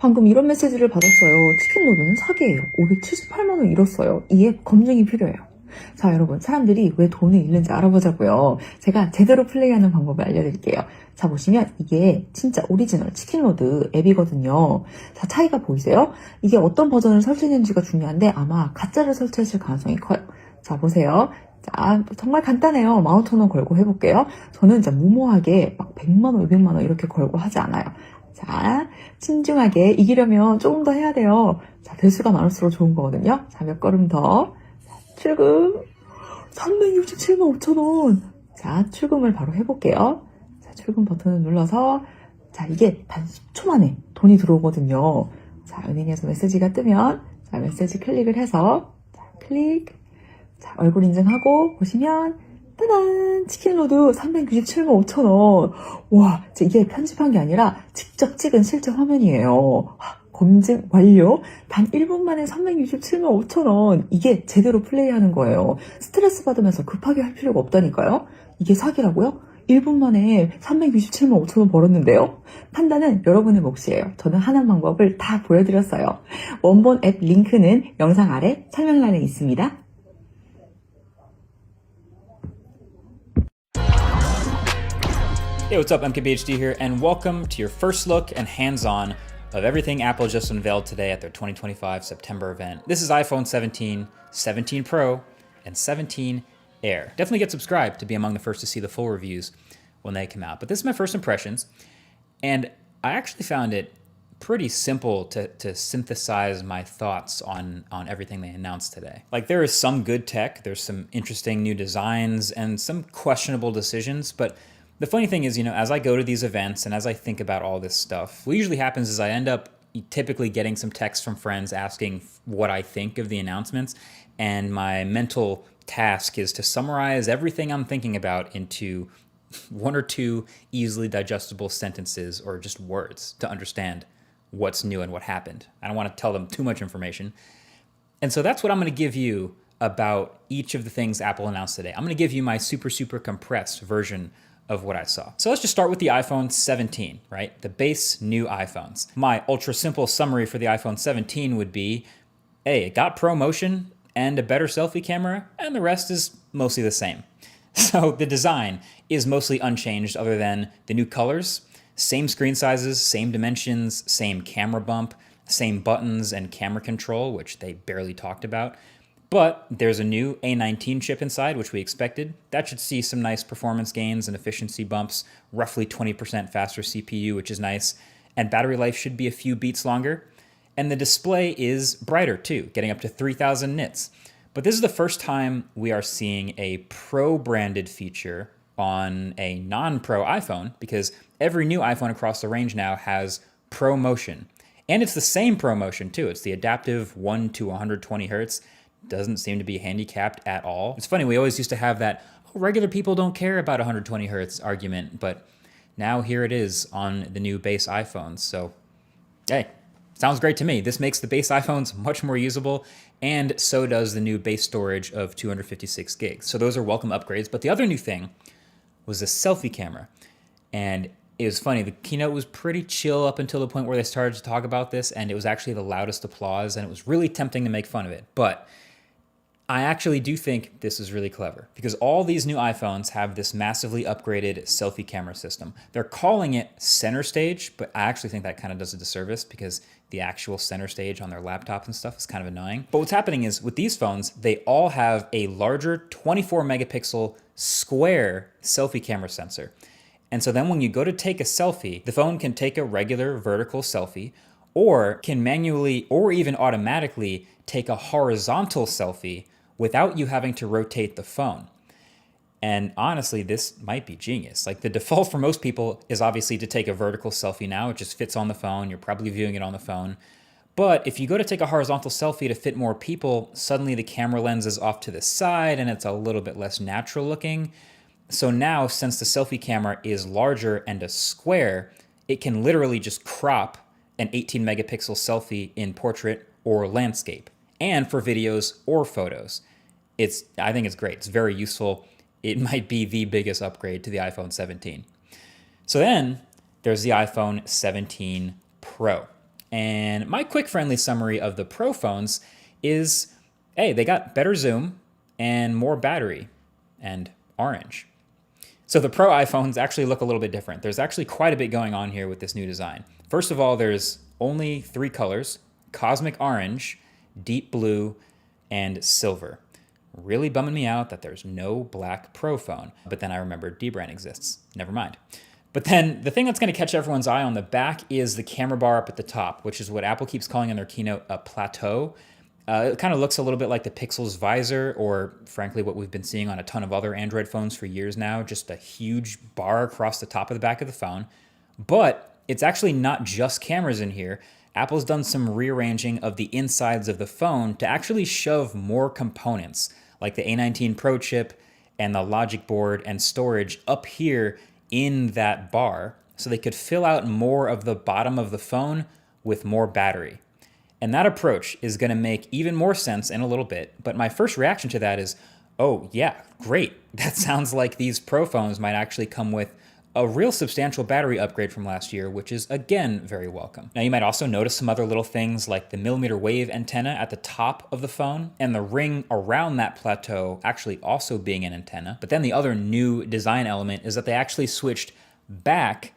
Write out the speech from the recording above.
방금 이런 메시지를 받았어요. 치킨 노드는 사기예요. 578만 원 잃었어요. 이 앱 검증이 필요해요. 자, 여러분, 사람들이 왜 돈을 잃는지 알아보자고요. 제가 제대로 플레이하는 방법을 알려드릴게요. 자, 보시면 이게 진짜 오리지널 치킨로드 앱이거든요. 자, 차이가 보이세요? 이게 어떤 버전을 설치했는지가 중요한데 아마 가짜를 설치했을 가능성이 커요. 자, 보세요. 자, 정말 간단해요. 15,000원 걸고 해볼게요. 저는 진짜 무모하게 막 100만 원, 200만 원 이렇게 걸고 하지 않아요. 자, 신중하게 이기려면 조금 더 해야 돼요. 자, 대수가 많을수록 좋은 거거든요. 자, 몇 걸음 더. 자, 출금. 367만 5천원. 자, 출금을 바로 해볼게요. 자, 출금 버튼을 눌러서, 자, 이게 단 10초 만에 돈이 들어오거든요. 자, 은행에서 메시지가 뜨면, 자, 메시지 클릭을 해서, 자, 클릭. 자, 얼굴 인증하고, 보시면, 따단! 치킨로드 397만 5천원. 와, 이게 편집한 게 아니라 직접 찍은 실제 화면이에요. 검증 완료. 단 1분 만에 367만 5천원. 이게 제대로 플레이하는 거예요. 스트레스 받으면서 급하게 할 필요가 없다니까요. 이게 사기라고요? 1분 만에 367만 5천원 벌었는데요. 판단은 여러분의 몫이에요. 저는 하는 방법을 다 보여드렸어요. 원본 앱 링크는 영상 아래 설명란에 있습니다. Hey, what's up? MKBHD here, and welcome to your first look and hands-on of everything Apple just unveiled today at their 2025 September event. This is iPhone 17, 17 Pro, and 17 Air. Definitely get subscribed to be among the first to see the full reviews when they come out. But this is my first impressions, and I actually found it pretty simple to synthesize my thoughts on everything they announced today. Like, there is some good tech, there's some interesting new designs, and some questionable decisions, but the funny thing is, as I go to these events and as I think about all this stuff, what usually happens is I end up typically getting some texts from friends asking what I think of the announcements, and my mental task is to summarize everything I'm thinking about into one or two easily digestible sentences or just words to understand what's new and what happened. I don't want to tell them too much information. And so that's what I'm going to give you about each of the things Apple announced today. I'm going to give you my super compressed version of what I saw. So let's just start with the iPhone 17, right? The base new iPhones. My ultra simple summary for the iPhone 17 would be, hey, it got ProMotion and a better selfie camera, and the rest is mostly the same. So the design is mostly unchanged other than the new colors, same screen sizes, same dimensions, same camera bump, same buttons and camera control, which they barely talked about. But there's a new A19 chip inside, which we expected. That should see some nice performance gains and efficiency bumps, roughly 20% faster CPU, which is nice. And battery life should be a few beats longer. And the display is brighter too, getting up to 3000 nits. But this is the first time we are seeing a Pro-branded feature on a non-Pro iPhone, because every new iPhone across the range now has ProMotion. And it's the same ProMotion too. It's the adaptive 1 to 120 hertz. Doesn't seem to be handicapped at all. It's funny, we always used to have that, regular people don't care about 120 hertz argument, but now here it is on the new base iPhones. So, hey, sounds great to me. This makes the base iPhones much more usable, and so does the new base storage of 256 gigs. So those are welcome upgrades. But the other new thing was the selfie camera. And it was funny, the keynote was pretty chill up until the point where they started to talk about this, and it was actually the loudest applause, and it was really tempting to make fun of it. But I actually do think this is really clever, because all these new iPhones have this massively upgraded selfie camera system. They're calling it center stage, but I actually think that kind of does a disservice, because the actual center stage on their laptops and stuff is kind of annoying. But what's happening is with these phones, they all have a larger 24 megapixel square selfie camera sensor. And so then when you go to take a selfie, the phone can take a regular vertical selfie, or can manually or even automatically take a horizontal selfie without you having to rotate the phone. And honestly, this might be genius. Like, the default for most people is obviously to take a vertical selfie now. It just fits on the phone. You're probably viewing it on the phone. But if you go to take a horizontal selfie to fit more people, suddenly the camera lens is off to the side and it's a little bit less natural looking. So now, since the selfie camera is larger and a square, it can literally just crop an 18 megapixel selfie in portrait or landscape, and for videos or photos. I think it's great. It's very useful. It might be the biggest upgrade to the iPhone 17. So then there's the iPhone 17 Pro. And my quick friendly summary of the Pro phones is, hey, they got better zoom and more battery and orange. So the Pro iPhones actually look a little bit different. There's actually quite a bit going on here with this new design. First of all, there's only 3 colors: cosmic orange, deep blue, and silver. Really bumming me out that there's no black Pro phone. But then I remembered dbrand exists. Never mind. But then the thing that's going to catch everyone's eye on the back is the camera bar up at the top, which is what Apple keeps calling in their keynote a plateau. It kind of looks a little bit like the Pixel's visor, or frankly, what we've been seeing on a ton of other Android phones for years now, just a huge bar across the top of the back of the phone. But it's actually not just cameras in here. Apple's done some rearranging of the insides of the phone to actually shove more components, like the A19 Pro chip and the logic board and storage up here in that bar, so they could fill out more of the bottom of the phone with more battery. And that approach is going to make even more sense in a little bit. But my first reaction to that is, oh yeah, great. That sounds like these Pro phones might actually come with a real substantial battery upgrade from last year, which is again very welcome. Now you might also notice some other little things like the millimeter wave antenna at the top of the phone and the ring around that plateau actually also being an antenna. But then the other new design element is that they actually switched back